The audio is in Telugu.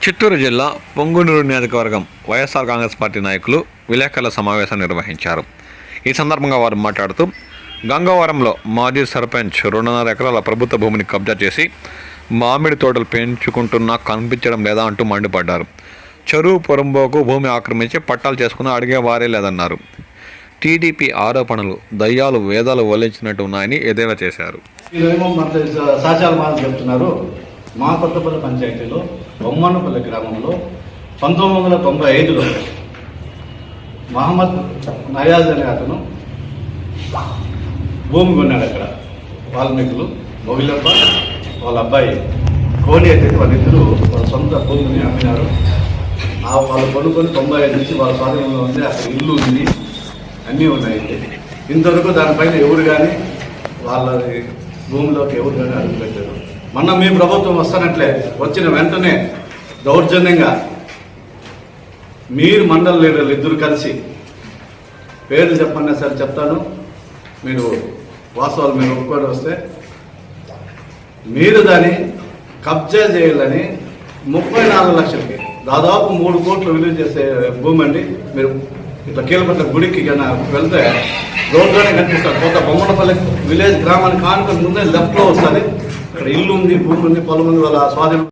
చిత్తూరు జిల్లా పొంగునూరు నియోజకవర్గం వైఎస్ఆర్ కాంగ్రెస్ పార్టీ నాయకులు విలేకరుల సమావేశం నిర్వహించారు. ఈ సందర్భంగా వారు మాట్లాడుతూ గంగవరంలో మాజీ సర్పంచ్ 2.5 ఎకరాల ప్రభుత్వ భూమిని కబ్జా చేసి మామిడి తోటలు పెంచుకుంటున్నా కనిపించడం లేదా అంటూ మండిపడ్డారు. చెరువు పొరంబోకు భూమి ఆక్రమించి పట్టాలు చేసుకుని అడిగే వారే లేదన్నారు. టీడీపీ ఆరోపణలు దయ్యాలు వేదాలు వల్లించినట్టు ఉన్నాయని ఎద్దేవా చేశారు. మా కొత్తపల్లి పంచాయతీలో బొమ్మన్నపల్లి గ్రామంలో 1995లో మహమ్మద్ నయాజ్ అనే అతను భూమి కొన్నాడు. అక్కడ వాల్మీకులు మొగిలప్ప వాళ్ళ అబ్బాయి కోని అయితే వాళ్ళిద్దరూ వాళ్ళ సొంత భూమిని అమ్మినారు. వాళ్ళు కొనుక్కొని 95 నుంచి వాళ్ళ స్వాధీనంలో ఉంది. అక్కడ ఇల్లు ఉంది, అన్నీ ఉన్నాయి. ఇంతవరకు దానిపైన ఎవరు కానీ వాళ్ళ భూమిలోకి ఎవరు కానీ అడుగు పెట్టారు. మొన్న మీ ప్రభుత్వం వస్తానట్లే వచ్చిన వెంటనే దౌర్జన్యంగా మీరు మండల లీడర్లు ఇద్దరు కలిసి పేర్లు చెప్పండి సార్ చెప్తాను, మీరు వాస్తవాలు మీరు ఒప్పుకొని వస్తే మీరు దాన్ని కబ్జా చేయాలని 34 లక్షలకి దాదాపు 3 కోట్లు విలువ చేసే భూమి అండి. మీరు ఇట్లా కీలపట్ల గుడికి కన్నా వెళ్తే రోడ్లోనే కనిపిస్తారు. కొత్త బొమ్మలపల్లి విలేజ్ గ్రామానికి కానుకొని ముందే లెఫ్ట్లో వస్తుంది. అక్కడ ఇల్లు ఉంది, భూమి ఉంది, పొలం ఉంది, వాళ్ళ స్వాధీనం.